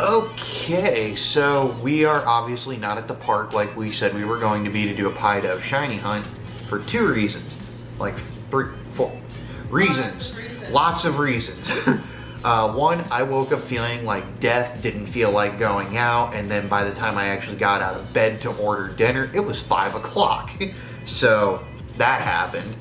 Okay, so we are obviously not at the park like we said we were going to be to do a Pie-Dove shiny hunt for 2 reasons. Like 3, 4 reasons. Lots of reasons. One, I woke up feeling like death, didn't feel like going out, and then by the time I actually got out of bed to order dinner, it was 5 o'clock. So that happened.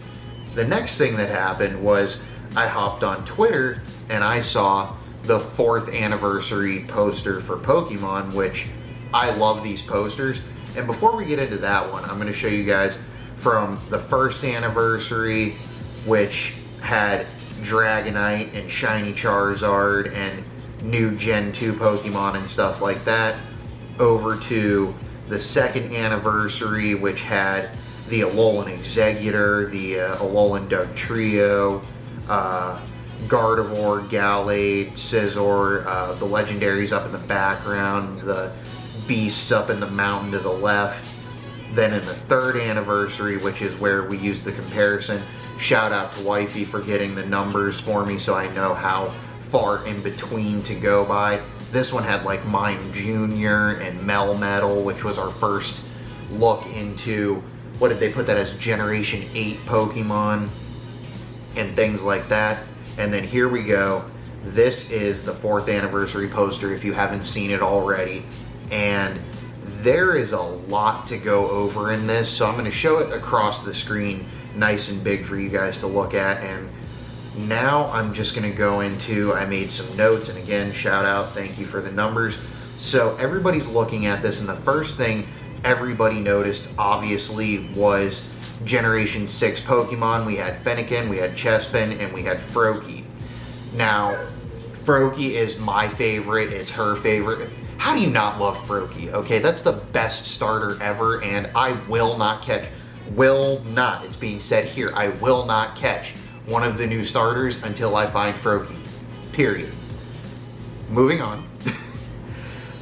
The next thing that happened was I hopped on Twitter and I saw the 4th anniversary poster for Pokemon, which I love these posters. And before we get into that one, I'm going to show you guys from the 1st anniversary, which had Dragonite and Shiny Charizard and new Gen 2 Pokemon and stuff like that, over to the 2nd anniversary, which had the Alolan Executor, the Alolan Dugtrio, Gardevoir, Gallade, Scizor, the legendaries up in the background, the beasts up in the mountain to the left. Then in the 3rd anniversary, which is where we used the comparison, shout out to Wifey for getting the numbers for me so I know how far in between to go by. This one had like Mime Jr. and Melmetal, which was our first look into, what did they put that as, Generation 8 Pokemon and things like that. And then here we go. This is the 4th anniversary poster if you haven't seen it already. And there is a lot to go over in this, so I'm going to show it across the screen nice and big for you guys to look at. And now I'm just going to go into, I made some notes, and again, shout out, thank you for the numbers. So everybody's looking at this, and the first thing everybody noticed obviously was Generation 6 Pokemon. We had Fennekin, we had Chespin, and we had Froakie. Now, Froakie is my favorite, it's her favorite. How do you not love Froakie? Okay, that's the best starter ever, and I will not catch, it's being said here, I will not catch one of the new starters until I find Froakie, period. Moving on.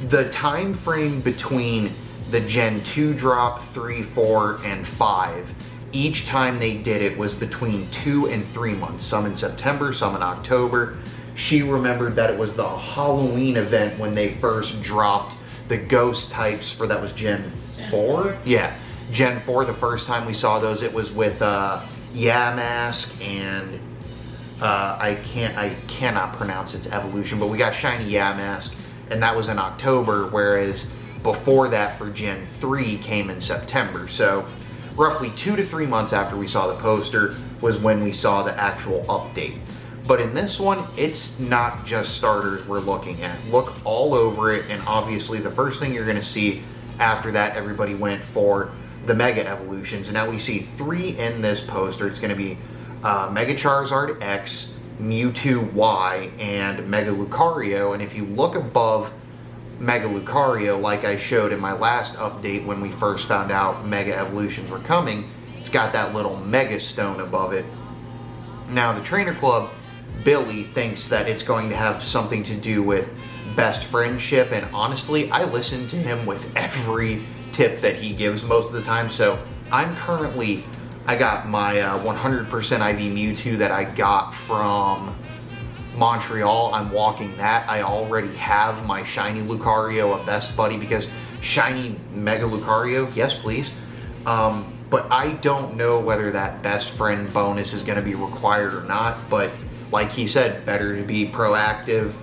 The time frame between the Gen 2 drop, 3, 4, and 5, each time they did it was between 2 and 3 months, some in September, some in October. She remembered that it was the Halloween event when they first dropped the ghost types for, that was Gen 4? Yeah, Gen 4, the first time we saw those, it was with Yamask and I cannot pronounce its evolution, but we got Shiny Yamask, and that was in October, whereas before that for Gen 3 came in September. So roughly 2 to 3 months after we saw the poster was when we saw the actual update. But in this one, it's not just starters we're looking at. Look all over it, and obviously the first thing you're going to see after that, everybody went for the Mega Evolutions. And now we see 3 in this poster. It's going to be Mega Charizard X, Mewtwo Y, and Mega Lucario. And if you look above Mega Lucario, like I showed in my last update when we first found out Mega Evolutions were coming, it's got that little Mega Stone above it. Now the Trainer Club, Billy, thinks that it's going to have something to do with best friendship, and honestly, I listen to him with every tip that he gives most of the time. So I'm currently, I got my 100% IV Mewtwo that I got from Montreal. I'm walking that. I already have my Shiny Lucario, a best buddy, because Shiny Mega Lucario, yes please. But I don't know whether that best friend bonus is going to be required or not, but like he said, better to be proactive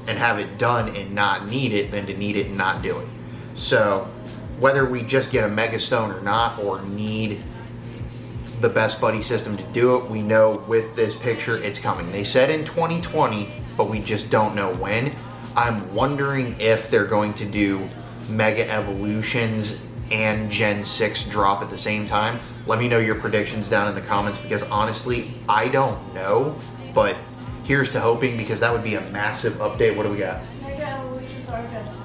and have it done and not need it than to need it and not do it. So whether we just get a Mega Stone or not, or need the best buddy system to do it, we know with this picture it's coming. They said in 2020, but we just don't know when. I'm wondering if they're going to do Mega Evolutions and Gen 6 drop at the same time. Let me know your predictions down in the comments, because honestly, I don't know, but here's to hoping, because that would be a massive update. What do we got? Mega Evolutions are Gen 6.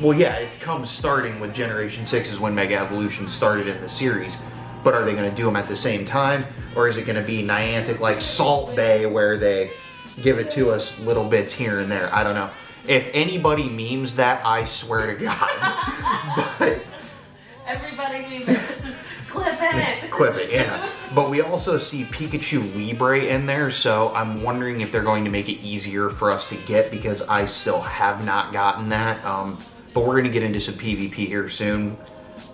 Well, yeah, it comes starting with Generation 6 is when Mega Evolution started in the series. But are they going to do them at the same time? Or is it going to be Niantic like Salt Bay, where they give it to us little bits here and there? I don't know. If anybody memes that, I swear to God. But everybody memes it. Clip it. Clip it, yeah. But we also see Pikachu Libre in there, so I'm wondering if they're going to make it easier for us to get, because I still have not gotten that. But we're going to get into some PvP here soon.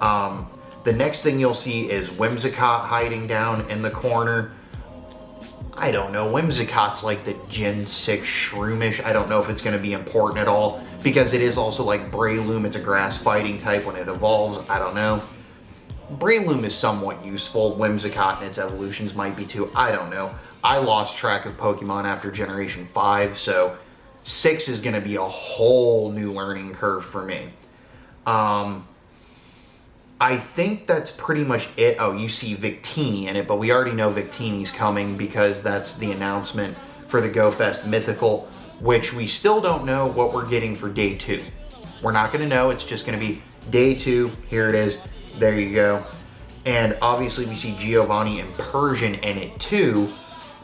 The next thing you'll see is Whimsicott hiding down in the corner. I don't know, Whimsicott's like the Gen 6 Shroomish. I don't know if it's going to be important at all, because it is also like Breloom. It's a grass fighting type when it evolves. I don't know. Breloom is somewhat useful. Whimsicott and its evolutions might be too. I don't know. I lost track of Pokemon after Generation 5, so 6 is going to be a whole new learning curve for me. I think that's pretty much it. Oh, you see Victini in it, but we already know Victini's coming because that's the announcement for the GoFest Mythical, which we still don't know what we're getting for Day 2. We're not going to know. It's just going to be Day 2. Here it is. There you go. And obviously we see Giovanni and Persian in it too,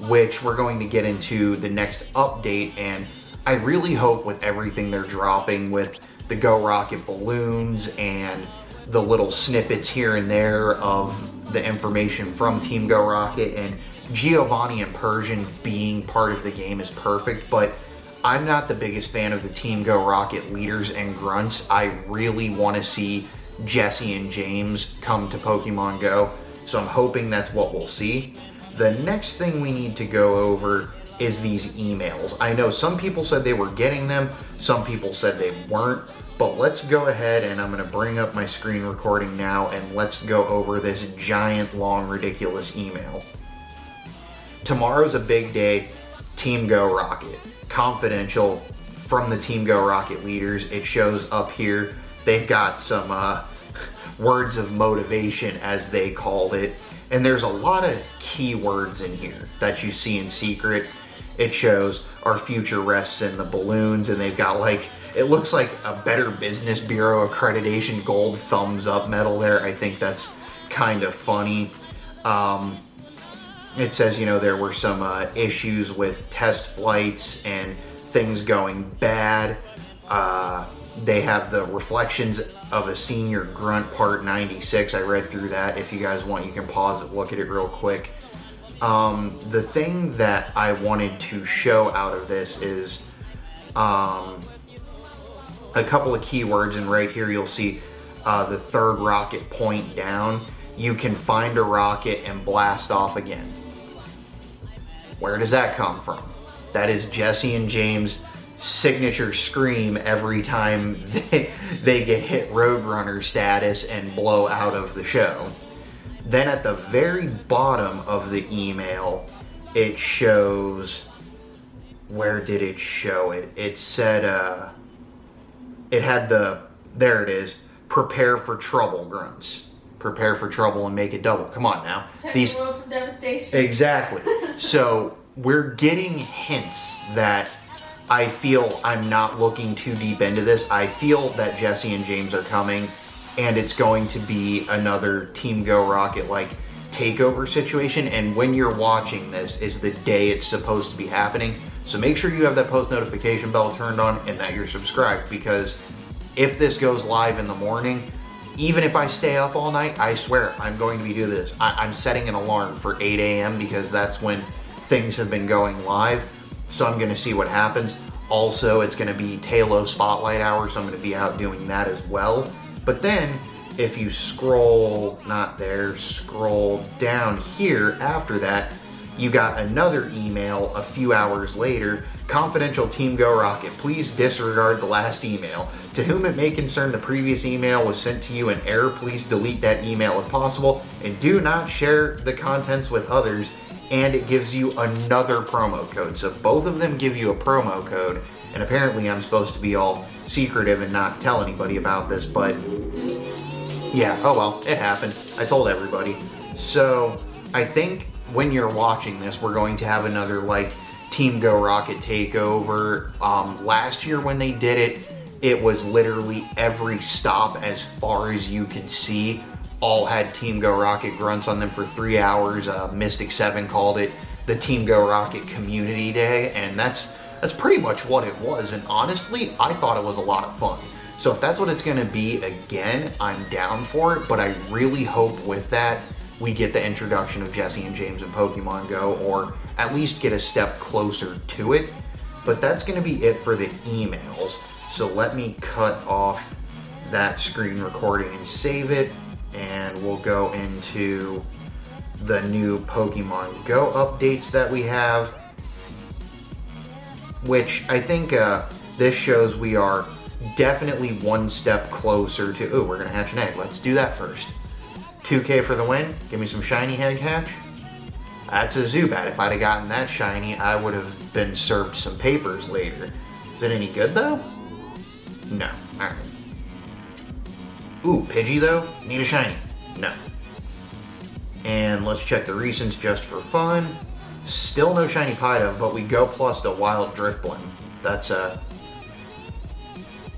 which we're going to get into the next update. And I really hope with everything they're dropping with the Go Rocket balloons and the little snippets here and there of the information from Team Go Rocket, and Giovanni and Persian being part of the game is perfect, but I'm not the biggest fan of the Team Go Rocket leaders and grunts. I really want to see Jesse and James come to Pokemon Go, so I'm hoping that's what we'll see. The next thing we need to go over is these emails. I know some people said they were getting them, some people said they weren't, but let's go ahead and I'm going to bring up my screen recording now and let's go over this giant, long, ridiculous email. Tomorrow's a big day. Team Go Rocket. Confidential from the Team Go Rocket leaders. It shows up here. They've got some words of motivation, as they called it. And there's a lot of keywords in here that you see in secret. It shows our future rests in the balloons, and they've got like, it looks like a Better Business Bureau accreditation gold thumbs up medal there. I think that's kind of funny. It says, you know, there were some issues with test flights and things going bad. They have the reflections of a senior grunt part 96. I read through that. If you guys want, you can pause it, look at it real quick. The thing that I wanted to show out of this is a couple of keywords, and right here you'll see the third rocket point down. You can find a rocket and blast off again. Where does that come from? That is Jesse and James' signature scream every time they get hit Roadrunner status and blow out of the show. Then at the very bottom of the email, it shows, where did it show it? It said, it had there it is, prepare for trouble grunts. Prepare for trouble and make it double. Come on now. Protect the world from devastation. Exactly. So we're getting hints that I feel I'm not looking too deep into this. I feel that Jesse and James are coming, and it's going to be another Team Go Rocket like takeover situation. And when you're watching this is the day it's supposed to be happening. So make sure you have that post notification bell turned on and that you're subscribed, because if this goes live in the morning, even if I stay up all night, I swear I'm going to be doing this. I'm setting an alarm for 8 a.m. because that's when things have been going live. So I'm going to see what happens. Also, it's going to be Talo Spotlight Hour, so I'm going to be out doing that as well. But then, if you scroll, not there, scroll down here after that, you got another email a few hours later. Confidential Team Go Rocket, please disregard the last email. To whom it may concern, the previous email was sent to you in error. Please delete that email if possible, and do not share the contents with others. And it gives you another promo code. So both of them give you a promo code, and apparently I'm supposed to be all secretive and not tell anybody about this, but yeah, oh well, it happened. I told everybody. So I think when you're watching this, we're going to have another like Team Go Rocket takeover. Last year when they did it, it was literally every stop as far as you could see all had Team Go Rocket grunts on them for 3 hours. Mystic 7 called it the Team Go Rocket Community Day, and that's pretty much what it was. And honestly, I thought it was a lot of fun. So if that's what it's going to be again, I'm down for it. But I really hope with that we get the introduction of Jesse and James in Pokemon Go, or at least get a step closer to it. But that's going to be it for the emails. So let me cut off that screen recording and save it, and we'll go into the new Pokemon Go updates that we have, which I think this shows we are definitely one step closer to, oh, we're going to hatch an egg. Let's do that first. 2K for the win. Give me some shiny egg hatch. That's a Zubat. If I'd have gotten that shiny, I would have been served some papers later. Is it any good, though? No. Alright. Ooh, Pidgey, though? Need a shiny? No. And let's check the recents just for fun. Still no shiny Pydo, but we go plus the Wild Drifblim. That's,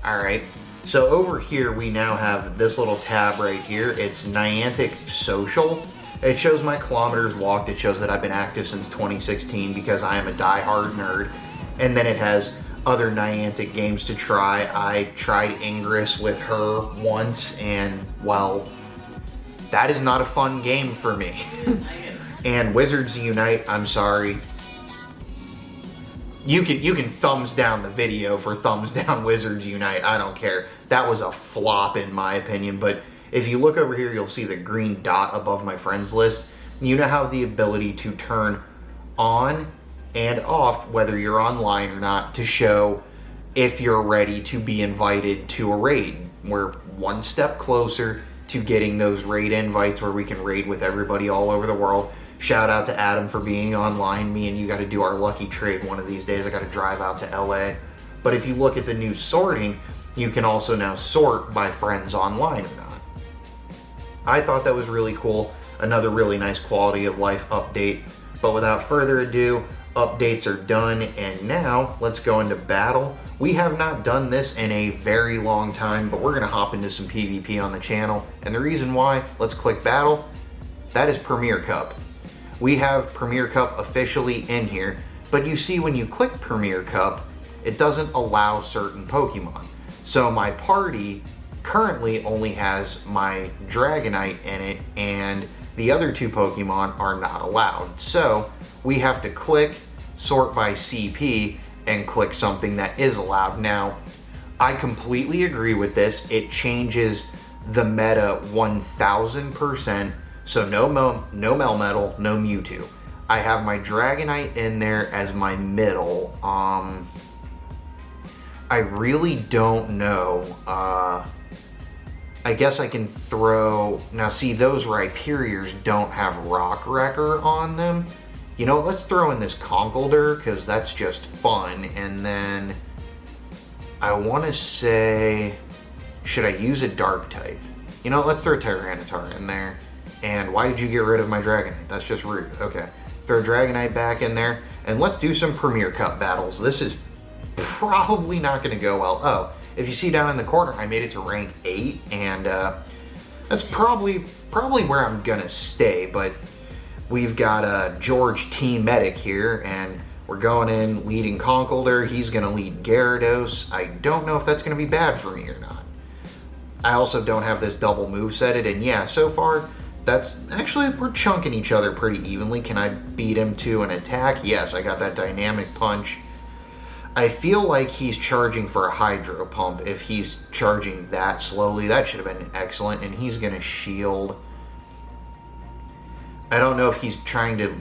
Alright. So over here, we now have this little tab right here. It's Niantic Social. It shows my kilometers walked. It shows that I've been active since 2016 because I am a die-hard nerd. And then it has other Niantic games to try. I tried Ingress with her once, and, well, that is not a fun game for me. And Wizards Unite, I'm sorry. You can thumbs down the video for thumbs down Wizards Unite. I don't care. That was a flop in my opinion. But if you look over here, you'll see the green dot above my friends list. You now have the ability to turn on and off whether you're online or not to show if you're ready to be invited to a raid. We're one step closer to getting those raid invites where we can raid with everybody all over the world. Shout out to Adam for being online. Me and you got to do our lucky trade one of these days. I got to drive out to LA. But if you look at the new sorting, you can also now sort by friends online or not. I thought that was really cool. Another really nice quality of life update. But without further ado, updates are done. And now let's go into battle. We have not done this in a very long time, but we're going to hop into some PvP on the channel. And the reason why, let's click battle. That is Premier Cup. We have Premier Cup officially in here, but you see when you click Premier Cup, it doesn't allow certain Pokemon. So my party currently only has my Dragonite in it, and the other two Pokemon are not allowed. So we have to click sort by CP and click something that is allowed. Now, I completely agree with this. It changes the meta 1000%. So no Melmetal, no Mewtwo. I have my Dragonite in there as my middle. I really don't know. I guess I can throw... Now see, those Rhyperiors don't have Rock Wrecker on them. You know, let's throw in this Conkeldurr, because that's just fun. And then I want to say... Should I use a Dark type? You know, let's throw Tyranitar in there. And why did you get rid of my Dragonite? That's just rude. Okay. Throw Dragonite back in there. And let's do some Premier Cup battles. This is probably not going to go well. Oh, if you see down in the corner, I made it to rank 8. And that's probably where I'm going to stay. But we've got George T. Medic here. And we're going in leading Conkeldurr. He's going to lead Gyarados. I don't know if that's going to be bad for me or not. I also don't have this double movesetted. And yeah, so far... That's actually, we're chunking each other pretty evenly. Can I beat him to an attack? Yes, I got that dynamic punch. I feel like he's charging for a Hydro Pump. If he's charging that slowly, that should have been excellent. And he's going to shield. I don't know if he's trying to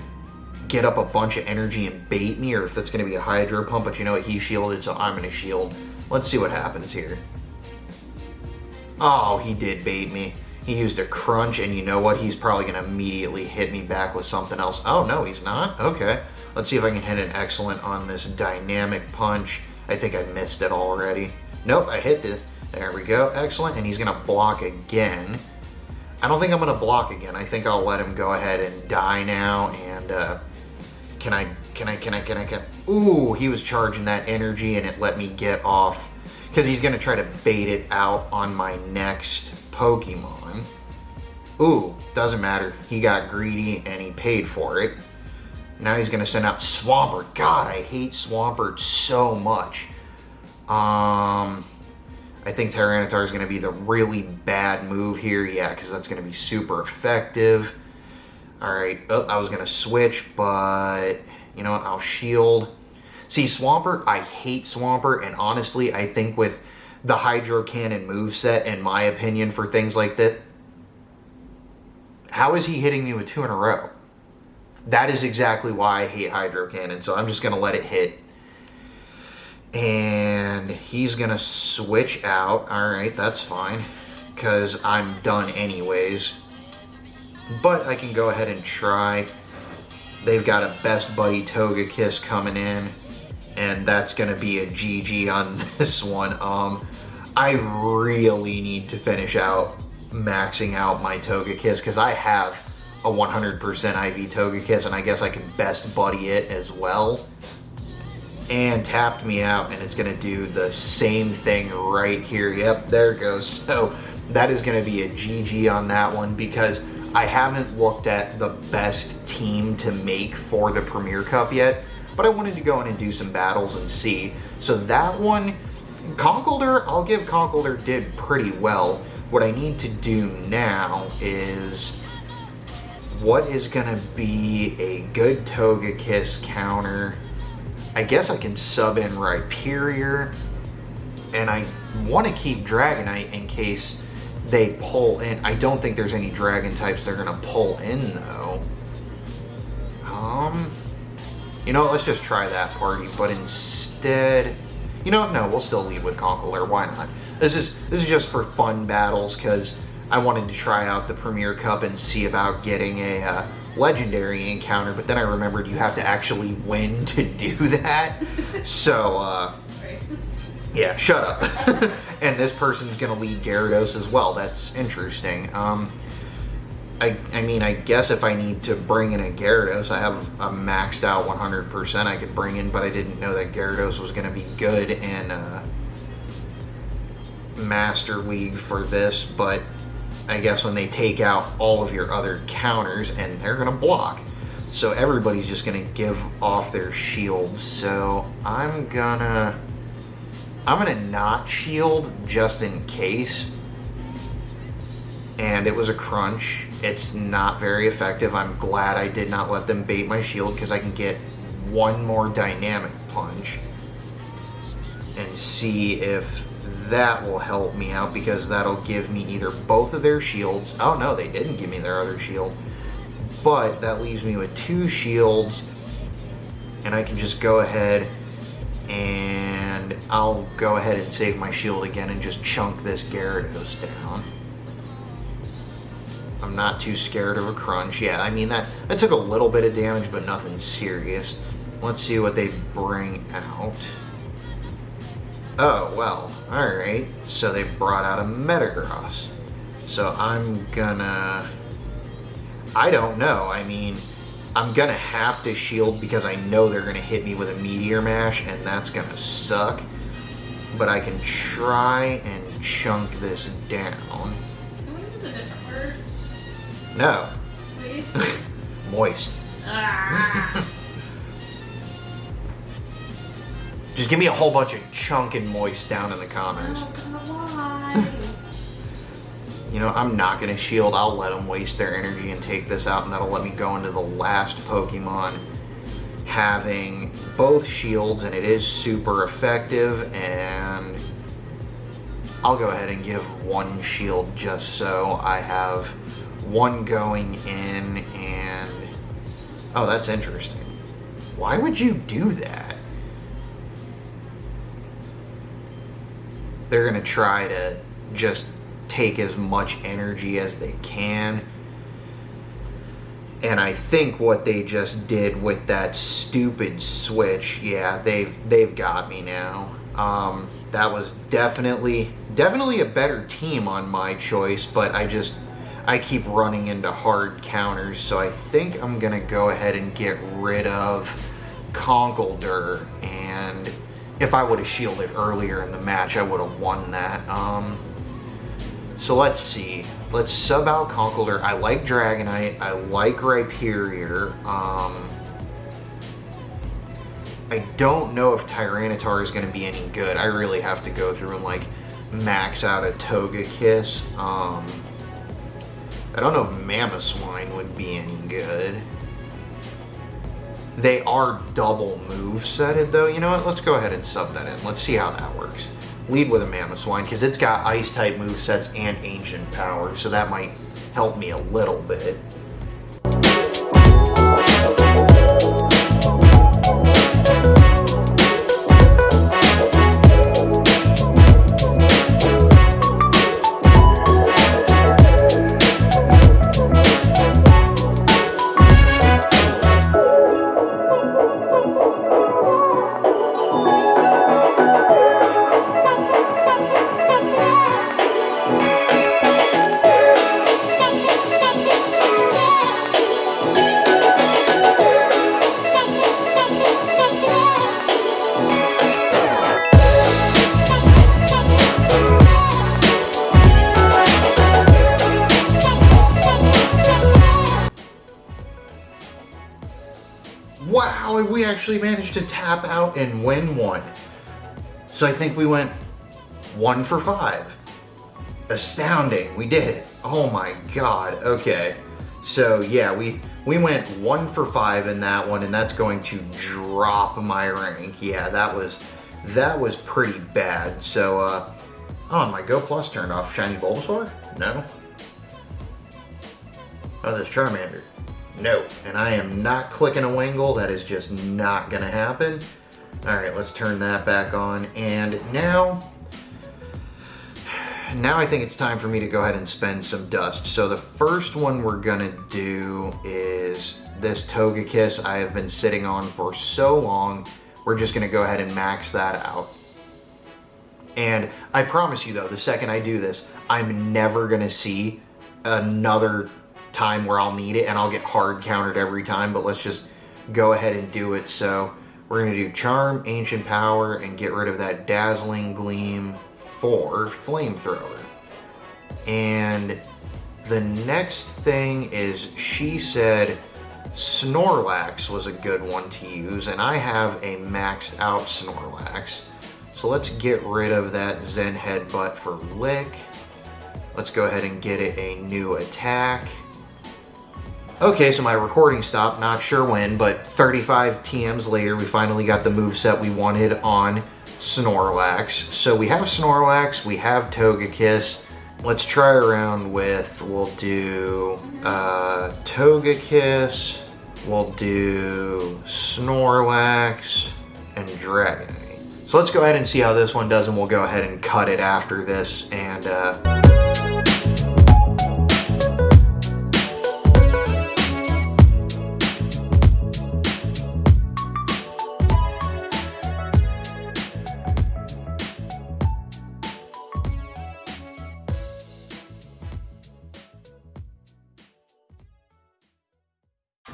get up a bunch of energy and bait me, or if that's going to be a Hydro Pump. But you know what? He shielded, so I'm going to shield. Let's see what happens here. Oh, he did bait me. He used a Crunch, and you know what? He's probably going to immediately hit me back with something else. Oh, no, he's not? Okay. Let's see if I can hit an excellent on this Dynamic Punch. I think I missed it already. Nope, I hit it. There we go. Excellent. And he's going to block again. I don't think I'm going to block again. I think I'll let him go ahead and die now. And can I? Ooh, he was charging that energy, and it let me get off. Because he's going to try to bait it out on my next Pokemon. Ooh, doesn't matter. He got greedy and he paid for it. Now he's going to send out Swampert. God, I hate Swampert so much. I think Tyranitar is going to be the really bad move here. Yeah, because that's going to be super effective. Alright, oh, I was gonna switch, but you know what, I'll shield. See, Swampert, I hate Swampert, and honestly, I think with the Hydro Cannon moveset, in my opinion, for things like that, how is he hitting me with 2 in a row? That is exactly why I hate Hydro Cannon, so I'm just gonna let it hit. And he's gonna switch out. Alright, that's fine, because I'm done anyways. But I can go ahead and try. They've got a best buddy Togekiss coming in, and that's gonna be a GG on this one. I really need to finish out maxing out my Togekiss, because I have a 100% IV Togekiss, and I guess I can best buddy it as well. And tapped me out, and it's gonna do the same thing right here. Yep, there it goes. So that is gonna be a GG on that one, because I haven't looked at the best team to make for the Premier Cup yet, but I wanted to go in and do some battles and see. So that one, Conkeldurr, I'll give Conkeldurr did pretty well. What I need to do now is, what is gonna be a good Togekiss counter? I guess I can sub in Rhyperior, and I want to keep Dragonite in case they pull in. I don't think there's any dragon types they're gonna pull in though. You know, let's just try that party, but instead, you know, no, we'll still lead with Conkeldurr. Why not? This is just for fun battles, because I wanted to try out the Premier Cup and see about getting a legendary encounter, but then I remembered you have to actually win to do that. So, yeah, shut up. And this person's gonna lead Gyarados as well. That's interesting. I mean, I guess if I need to bring in a Gyarados, I have a maxed out 100% I could bring in, but I didn't know that Gyarados was gonna be good in Master League for this, but I guess when they take out all of your other counters, and they're gonna block. So everybody's just gonna give off their shields. So I'm gonna not shield just in case. And it was a crunch. It's not very effective. I'm glad I did not let them bait my shield, because I can get one more dynamic punch and see if that will help me out, because that'll give me either both of their shields. Oh no, they didn't give me their other shield. But that leaves me with 2 shields, and I can just go ahead and I'll go ahead and save my shield again and just chunk this Gyarados down. I'm not too scared of a crunch. Yeah, I mean, that took a little bit of damage, but nothing serious. Let's see what they bring out. Oh, well, alright. So they brought out a Metagross. So I'm gonna... I don't know. I mean, I'm gonna have to shield, because I know they're gonna hit me with a Meteor Mash, and that's gonna suck. But I can try and chunk this down. Can we use a different word? No. Please? Moist. Ah. Just give me a whole bunch of chunk and moist down in the comments. Oh, come on. You know, I'm not going to shield. I'll let them waste their energy and take this out, and that'll let me go into the last Pokemon having both shields, and it is super effective, and I'll go ahead and give 1 shield just so I have 1 going in, and... Oh, that's interesting. Why would you do that? They're going to try to just take as much energy as they can. And I think what they just did with that stupid switch, yeah, they've got me now. That was definitely a better team on my choice, but I keep running into hard counters, so I think I'm gonna go ahead and get rid of Conkeldurr, and if I would have shielded earlier in the match, I would have won that. So let's see. Let's sub out Conkeldurr. I like Dragonite. I like Rhyperior. I don't know if Tyranitar is going to be any good. I really have to go through and like max out a Togekiss. I don't know if Mamoswine would be any good. They are double move-setted though. You know what? Let's go ahead and sub that in. Let's see how that works. Lead with a Mamoswine because it's got Ice-type movesets and Ancient Power, so that might help me a little bit. Wow, we actually managed to tap out and win one. So I think we went 1 for 5. Astounding, we did it. Oh my god, okay. So yeah, we went 1 for 5 in that one, and that's going to drop my rank. Yeah, that was pretty bad. So, oh, my Go Plus turned off. Shiny Bulbasaur? No. Oh, this Charmander. No, and I am not clicking a Wingull. That is just not gonna happen. All right, let's turn that back on. And now I think it's time for me to go ahead and spend some dust. So the first one we're gonna do is this Togekiss I have been sitting on for so long. We're just gonna go ahead and max that out. And I promise you though, the second I do this, I'm never gonna see another time where I'll need it and I'll get hard countered every time, but let's just go ahead and do it. So we're going to do Charm, Ancient Power, and get rid of that Dazzling Gleam for Flamethrower. And the next thing is, she said Snorlax was a good one to use, and I have a maxed out Snorlax. So let's get rid of that Zen Headbutt for Lick. Let's go ahead and get it a new attack. Okay, so my recording stopped, not sure when, but 35 TMs later, we finally got the moveset we wanted on Snorlax. So we have Snorlax, we have Togekiss. Let's try around with, we'll do Togekiss, we'll do Snorlax, and Dragonite. So let's go ahead and see how this one does, and we'll go ahead and cut it after this, and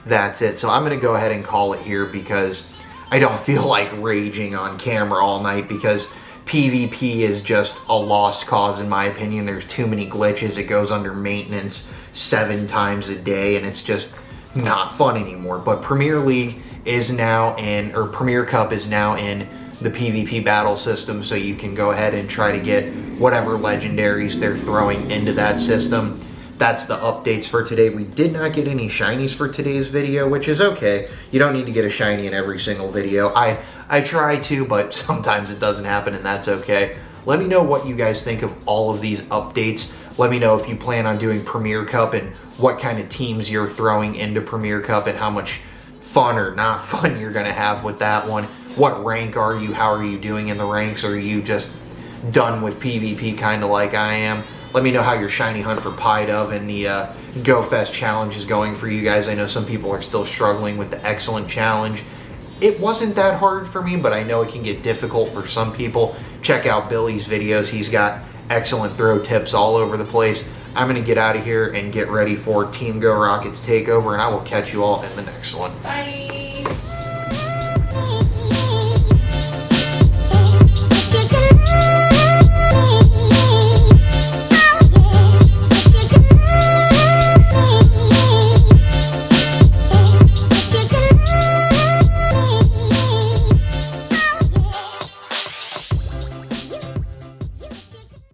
that's it. So I'm going to go ahead and call it here because I don't feel like raging on camera all night, because PvP is just a lost cause in my opinion. There's too many glitches. It goes under maintenance 7 times a day and it's just not fun anymore. But Premier League is now in, or Premier Cup is now in the PvP battle system, so you can go ahead and try to get whatever legendaries they're throwing into that system. That's the updates for today. We did not get any shinies for today's video, which is okay. You don't need to get a shiny in every single video. I try to, but sometimes it doesn't happen, and that's okay. Let me know what you guys think of all of these updates. Let me know if you plan on doing Premier Cup and what kind of teams you're throwing into Premier Cup and how much fun or not fun you're gonna have with that one. What rank are you? How are you doing in the ranks? Or are you just done with PvP kind of like I am? Let me know how your shiny hunt for Pidove and the GoFest challenge is going for you guys. I know some people are still struggling with the Excellent challenge. It wasn't that hard for me, but I know it can get difficult for some people. Check out Billy's videos. He's got excellent throw tips all over the place. I'm going to get out of here and get ready for Team Go Rockets Takeover, and I will catch you all in the next one. Bye.